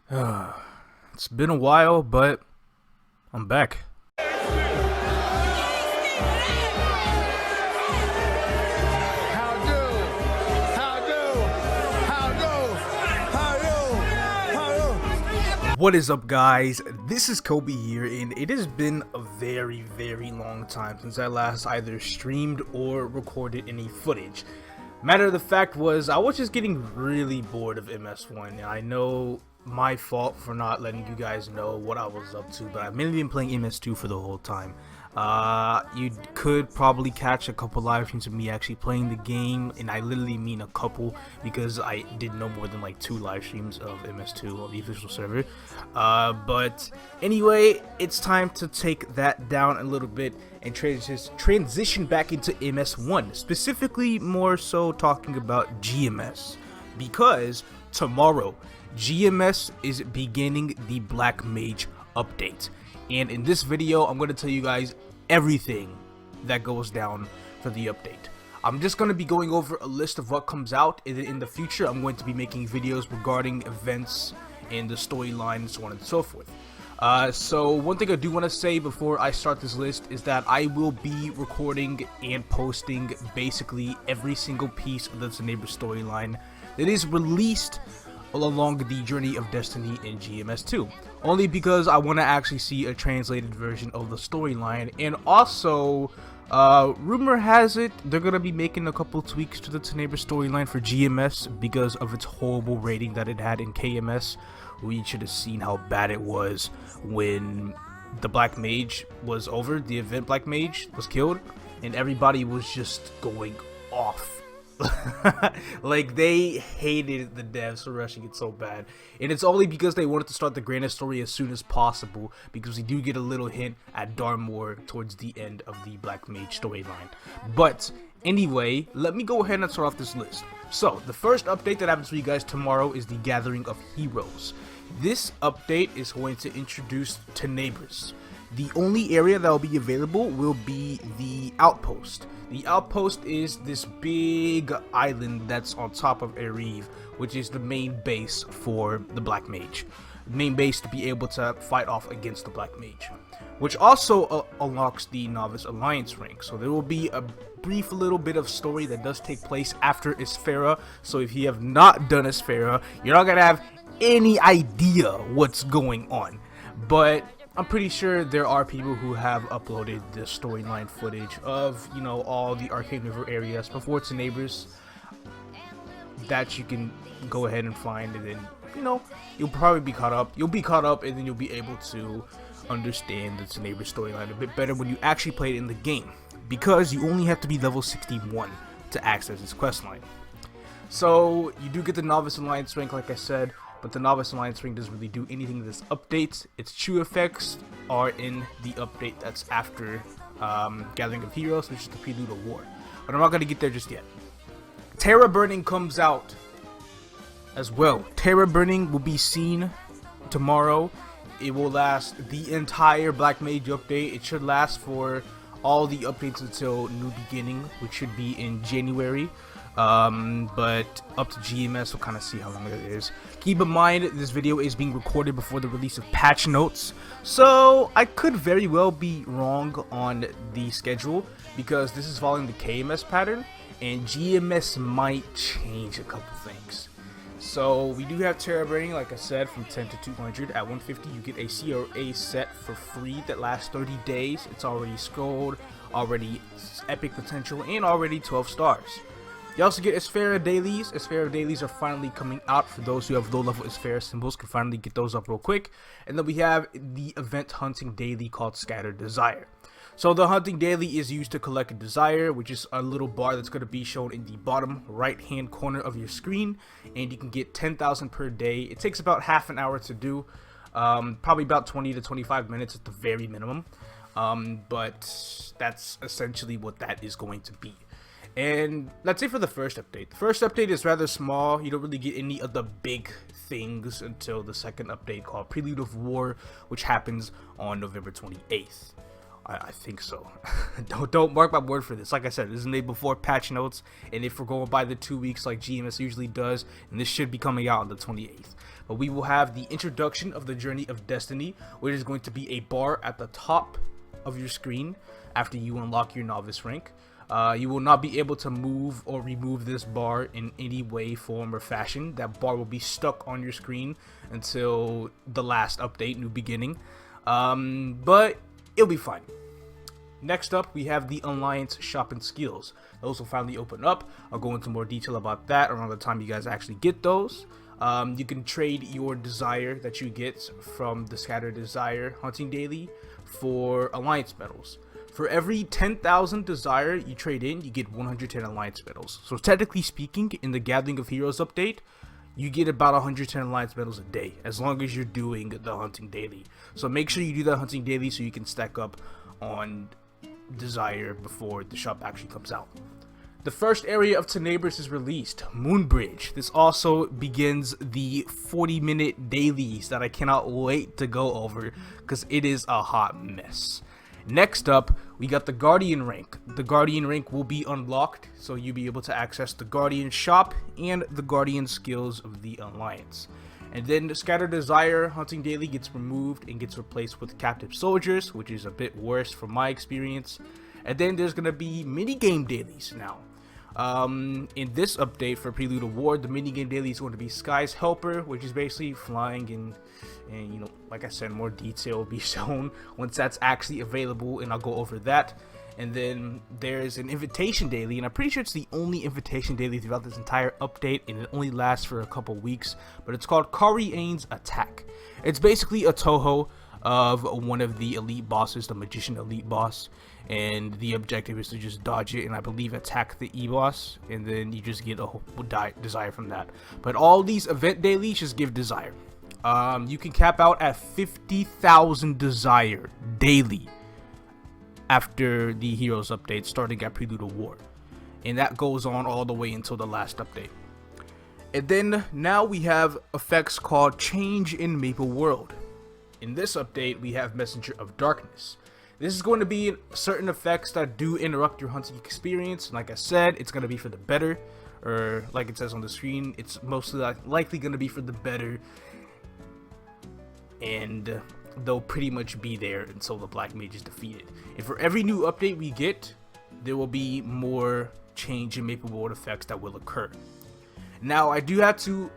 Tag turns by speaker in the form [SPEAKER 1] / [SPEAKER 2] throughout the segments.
[SPEAKER 1] It's been a while, but I'm back. What is up, guys? This is Kobe here, and it has been a very long time since I last either streamed or recorded any footage. Matter of the fact was, I was just getting really bored of MS1, and I know my fault for not letting you guys know what I was up to, but I've mainly been playing MS2 for the whole time. You could probably catch a couple live streams of me actually playing the game, and I literally mean a couple because I did no more than like 2 live streams of MS2 on the official server. But anyway, it's time to take that down a little bit and transition back into MS1, specifically more so talking about GMS, because tomorrow GMS is beginning the Black Mage update, and in this video I'm going to tell you guys everything that goes down for the update. I'm just going to be going over a list of what comes out, and in the future I'm going to be making videos regarding events and the storyline and so on and so forth. So one thing I do want to say before I start this list is that I will be recording and posting basically every single piece of the Tenebris storyline that is released along the journey of destiny in GMS2, only because I want to actually see a translated version of the storyline. And also, rumor has it they're gonna be making a couple tweaks to the Tenebris storyline for GMS because of its horrible rating that it had in KMS. We should have seen how bad it was when the Black Mage was over, the event Black Mage was killed, and everybody was just going off. Like, they hated the devs for rushing it so bad, and it's only because they wanted to start the grandest story as soon as possible, because we do get a little hint at Darmor towards the end of the Black Mage storyline. But anyway, let me go ahead and start off this list. So the first update that happens for you guys tomorrow is the Gathering of Heroes. This update is going to introduce Tenebris. The only area that will be available will be the Outpost. The Outpost is this big island that's on top of Ereve, which is the main base for the Black Mage. The main base to be able to fight off against the Black Mage, which also unlocks the Novice Alliance rank. So there will be a brief little bit of story that does take place after Esfera. So if you have not done Esfera, you're not going to have any idea what's going on. But I'm pretty sure there are people who have uploaded the storyline footage of, you know, all the Arcane River areas before Tenebris that you can go ahead and find, and then, you know, you'll probably be caught up. You'll be caught up, and then you'll be able to understand the Tenebris storyline a bit better when you actually play it in the game, because you only have to be level 61 to access this questline. So you do get the Novice Alliance rank, like I said, but the Novice Alliance ring doesn't really do anything in this update. Its true effects are in the update that's after Gathering of Heroes, which is the Prelude of War. But I'm not going to get there just yet. Tera Burning comes out as well. Tera Burning will be seen tomorrow. It will last the entire Black Mage update. It should last for all the updates until New Beginning, which should be in January. But up to GMS, we'll kind of see how long it is. Keep in mind, this video is being recorded before the release of patch notes, so I could very well be wrong on the schedule, because this is following the KMS pattern, and GMS might change a couple things. So we do have Tera Burning, like I said, from 10 to 200. At 150, you get a CRA set for free that lasts 30 days. It's already scrolled, already epic potential, and already 12 stars. You also get Esfera dailies. Esfera dailies are finally coming out for those who have low level Esfera symbols, can finally get those up real quick. And then we have the event hunting daily called Scattered Desire. So the hunting daily is used to collect a desire, which is a little bar that's going to be shown in the bottom right hand corner of your screen, and you can get 10,000 per day. It takes about half an hour to do, probably about 20 to 25 minutes at the very minimum, but that's essentially what that is going to be. And that's it for the first update. The first update is rather small. You don't really get any of the big things until the second update called Prelude of War, which happens on November 28th. I think so. don't mark my word for this. Like I said, this is made before patch notes, and if we're going by the 2 weeks like GMS usually does, and this should be coming out on the 28th. we will have the introduction of the Journey of Destiny, which is going to be a bar at the top of your screen after you unlock your Novice rank. You will not be able to move or remove this bar in any way, form, or fashion. That bar will be stuck on your screen until the last update, New Beginning. But it'll be fine. Next up, we have the Alliance shop and skills. Those will finally open up. I'll go into more detail about that around the time you guys actually get those. You can trade your desire that you get from the Scattered Desire hunting daily for Alliance medals. For every 10,000 desire you trade in, you get 110 Alliance medals. So technically speaking, in the Gathering of Heroes update, you get about 110 Alliance medals a day, as long as you're doing the hunting daily. So make sure you do that hunting daily so you can stack up on desire before the shop actually comes out. The first area of Tenebris is released, Moonbridge. This also begins the 40-minute dailies that I cannot wait to go over because it is a hot mess. Next up, we got the Guardian rank. The Guardian rank will be unlocked, so you'll be able to access the Guardian shop and the Guardian skills of the Alliance. And then the Scattered Desire hunting daily gets removed and gets replaced with Captive Soldiers, which is a bit worse from my experience. And then there's going to be minigame dailies now. In this update for Prelude of War, the minigame daily is going to be Sky's Helper, which is basically flying and you know, like I said, more detail will be shown once that's actually available, and I'll go over that. And then there's an invitation daily, and I'm pretty sure it's the only invitation daily throughout this entire update, and it only lasts for a couple weeks, but it's called Kariaine's Attack. It's basically a Toho of one of the elite bosses, the Magician elite boss, and the objective is to just dodge it and I believe attack the E-boss, and then you just get a whole desire from that. But all these event dailies just give desire. You can cap out at 50,000 desire daily after the Heroes update starting at Prelude of War, and that goes on all the way until the last update. And then now we have effects called Change in Maple World. In this update we have Messenger of Darkness. This is going to be certain effects that do interrupt your hunting experience. Like I said, it's going to be for the better, or like it says on the screen, it's mostly likely going to be for the better, and they'll pretty much be there until the Black Mage is defeated. And for every new update we get, there will be more change in Maple World effects that will occur. Now, I do have to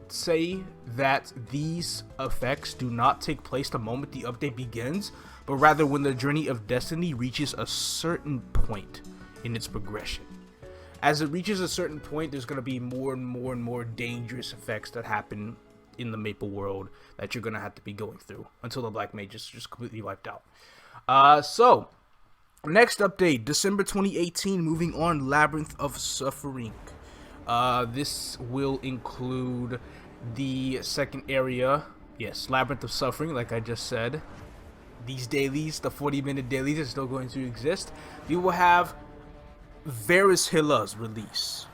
[SPEAKER 1] say that these effects do not take place the moment the update begins, but rather when the Journey of Destiny reaches a certain point in its progression. As it reaches a certain point, there's going to be more and more dangerous effects that happen in the Maple World that you're going to have to be going through until the Black Mage is just completely wiped out. So, next update, December 2018, moving on, Labyrinth of Suffering. This will include the second area, yes, Labyrinth of Suffering, like I just said. These dailies, the 40-minute dailies, are still going to exist. We will have Varus-Hilla's release.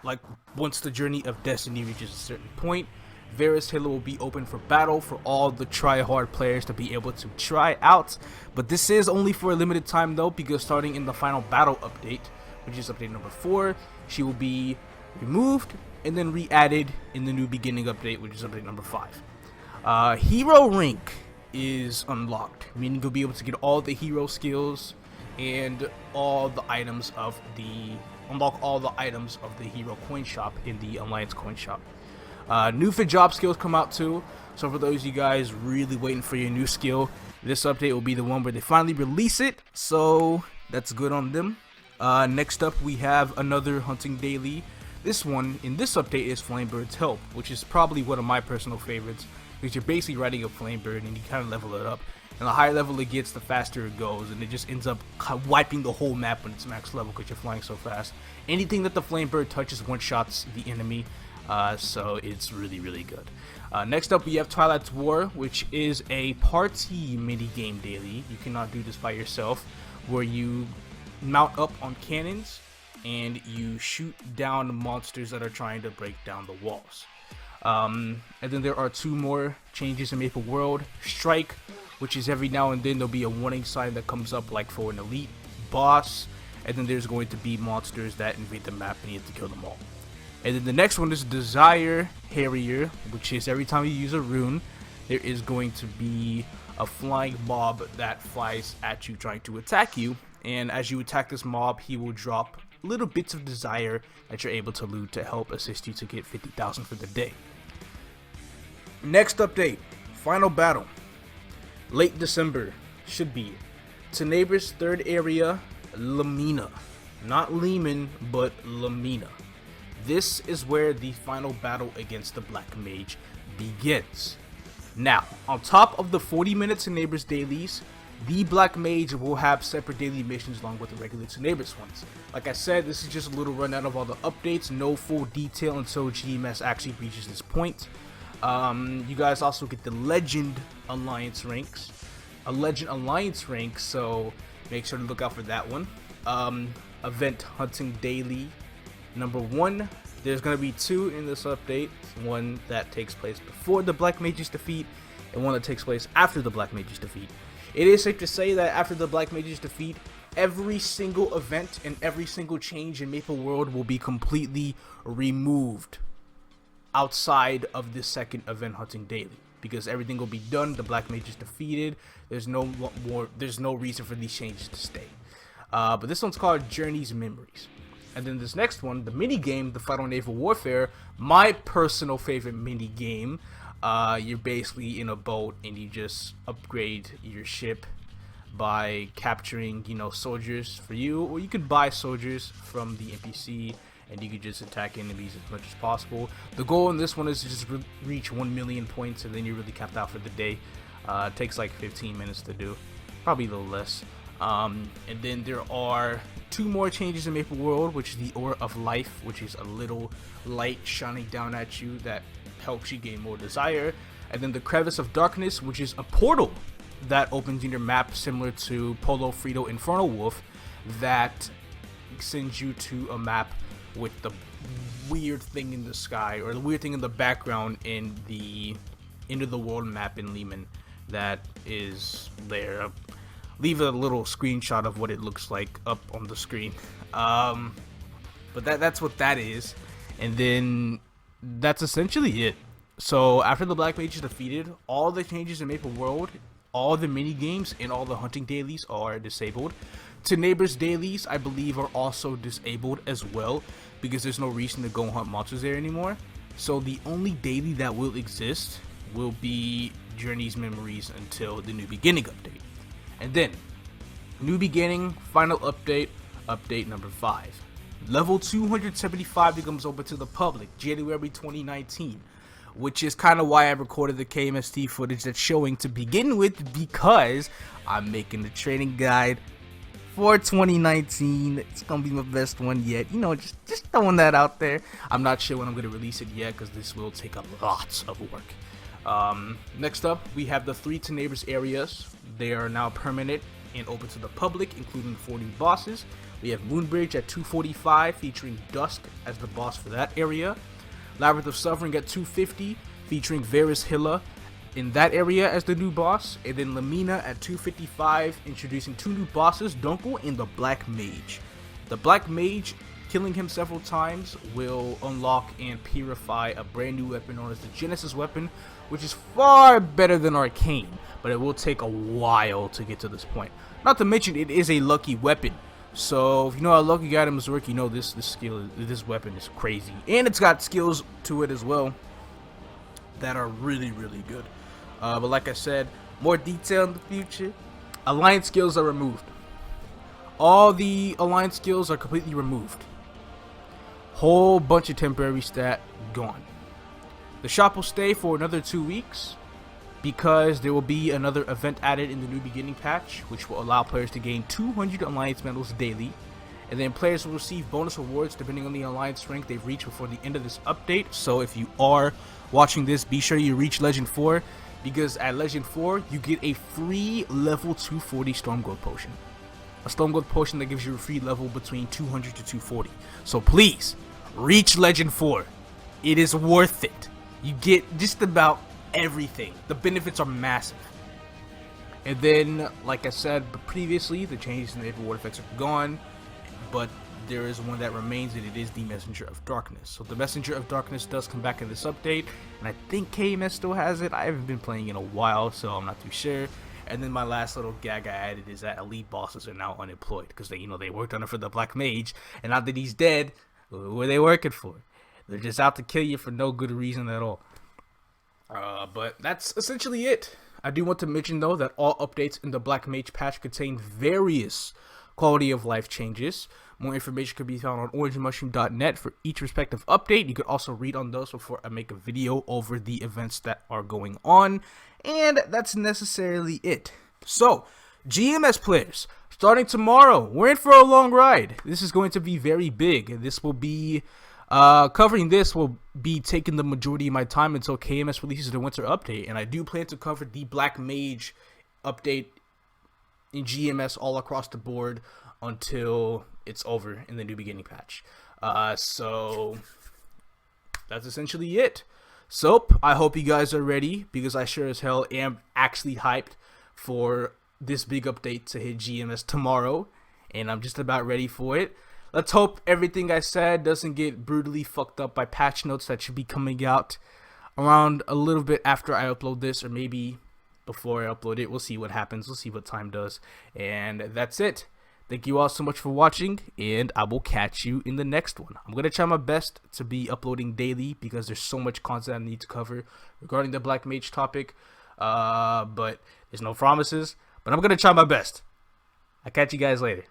[SPEAKER 1] Like, once the Journey of Destiny reaches a certain point, Varus-Hilla will be open for battle for all the try-hard players to be able to try out. But this is only for a limited time though, because starting in the final battle update, which is update number 4, she will be removed and then re-added in the New Beginning update, which is update number 5. Hero rank is unlocked, meaning you'll be able to get all the hero skills and all the items of the hero coin shop in the Alliance coin shop. New for job skills come out too, so for those of you guys really waiting for your new skill, this update will be the one where they finally release it, so that's good on them. Next up we have another hunting daily. This one in this update is Flamebird's Help, which is probably one of my personal favorites, because you're basically riding a Flamebird and you kind of level it up, and the higher level it gets, the faster it goes, and it just ends up wiping the whole map when it's max level because you're flying so fast. Anything that the Flamebird touches one-shots the enemy, so it's really good. Next up we have Twilight War, which is a party minigame daily. You cannot do this by yourself, where you mount up on cannons and you shoot down monsters that are trying to break down the walls. And then there are 2 more changes in Maple World. Strike, which is every now and then there'll be a warning sign that comes up like for an elite boss, and then there's going to be monsters that invade the map and you have to kill them all. And then the next one is Desire Harrier, which is every time you use a rune, there is going to be a flying mob that flies at you trying to attack you. And as you attack this mob, he will drop little bits of desire that you're able to loot to help assist you to get 50,000 for the day. Next update, final battle. Late December, should be Tenebris third area, Limina. Not Leman, but Limina. This is where the final battle against the Black Mage begins. Now, on top of the 40-minute Tenebris dailies, the Black Mage will have separate daily missions along with the regular Tenebris ones. Like I said, this is just a little rundown of all the updates, no full detail until GMS actually reaches this point. You guys also get the Legend Alliance ranks, so make sure to look out for that one. Event Hunting Daily number 1. There's going to be 2 in this update, one that takes place before the Black Mage's defeat and one that takes place after the Black Mage's defeat. It is safe to say that after the Black Mage's defeat, every single event and every single change in Maple World will be completely removed outside of this second Event Hunting Daily, because everything will be done. The Black Mage is defeated. There's no reason for these changes to stay. But this one's called Journey's Memories. And then this next one, the minigame, the Final Naval Warfare, my personal favorite minigame. You're basically in a boat and you just upgrade your ship by capturing, soldiers for you, or you could buy soldiers from the NPC and you could just attack enemies as much as possible. The goal in this one is to just reach 1 million points, and then you're really capped out for the day. It takes like 15 minutes to do, probably a little less. And then there are 2 more changes in Maple World, which is the Aura of Life, which is a little light shining down at you that helps you gain more desire. And then the Crevice of Darkness, which is a portal that opens in your map similar to Polo Frito Infernal Wolf, that sends you to a map with the weird thing in the sky, or the weird thing in the background in the End of the World map in Limina that is there. Leave a little screenshot of what it looks like up on the screen. But that's what that is. And then that's essentially it. So after the Black Mage is defeated, all the changes in Maple World, all the mini games, and all the hunting dailies are disabled. Tenebris dailies, I believe, are also disabled as well, because there's no reason to go hunt monsters there anymore. So the only daily that will exist will be Journey's Memories until the New Beginning update. And then, New Beginning, final update, update number 5. Level 275 becomes open to the public, January 2019. Which is kind of why I recorded the KMST footage that's showing to begin with, because I'm making the training guide for 2019. It's gonna be my best one yet. Just throwing that out there. I'm not sure when I'm gonna release it yet, because this will take a lot of work. Next up, we have the 3 Tenebris areas. They are now permanent and open to the public, including 4 new bosses. We have Moonbridge at 245, featuring Dusk as the boss for that area. Labyrinth of Suffering at 250, featuring Varus Hilla in that area as the new boss. And then Limina at 255, introducing 2 new bosses, Dunkel and the Black Mage. The Black Mage, killing him several times, will unlock and purify a brand new weapon known as the Genesis weapon, which is far better than Arcane, but it will take a while to get to this point. Not to mention, it is a lucky weapon. So if you know how lucky items work, you know this weapon is crazy, and it's got skills to it as well that are really good. But like I said, more detail in the future. Alliance skills are removed. All the alliance skills are completely removed. Whole bunch of temporary stat gone. The shop will stay for another 2 weeks, because there will be another event added in the New Beginning patch, which will allow players to gain 200 Alliance medals daily, and then players will receive bonus rewards depending on the Alliance rank they've reached before the end of this update. So if you are watching this, be sure you reach Legend 4, because at Legend 4 you get a free level 240 Stormgrowth potion. A Stormgrowth potion that gives you a free level between 200 to 240. So please, reach Legend 4. It is worth it. You get just about everything. The benefits are massive. And then, like I said previously, the changes in the Naval War effects are gone, but there is one that remains, and it is the Messenger of Darkness. So the Messenger of Darkness does come back in this update, and I think KMS still has it. I haven't been playing in a while, so I'm not too sure. And then my last little gag I added is that elite bosses are now unemployed because they worked on it for the Black Mage, and now that he's dead, who are they working for? They're just out to kill you for no good reason at all. But that's essentially it. I do want to mention though that all updates in the Black Mage patch contain various quality of life changes. More information can be found on orangemushroom.net for each respective update. You could also read on those before I make a video over the events that are going on. And that's necessarily it. So, GMS players, starting tomorrow, we're in for a long ride. This is going to be very big. This will be, covering this will be taking the majority of my time until KMS releases the winter update. And I do plan to cover the Black Mage update in GMS all across the board until it's over in the New Beginning patch. So that's essentially it. So I hope you guys are ready, because I sure as hell am actually hyped for this big update to hit GMS tomorrow, and I'm just about ready for it. Let's hope everything I said doesn't get brutally fucked up by patch notes that should be coming out around a little bit after I upload this, or maybe before I upload it. We'll see what happens. We'll see what time does. And that's it. Thank you all so much for watching, and I will catch you in the next one. I'm going to try my best to be uploading daily because there's so much content I need to cover regarding the Black Mage topic. But there's no promises, but I'm going to try my best. I'll catch you guys later.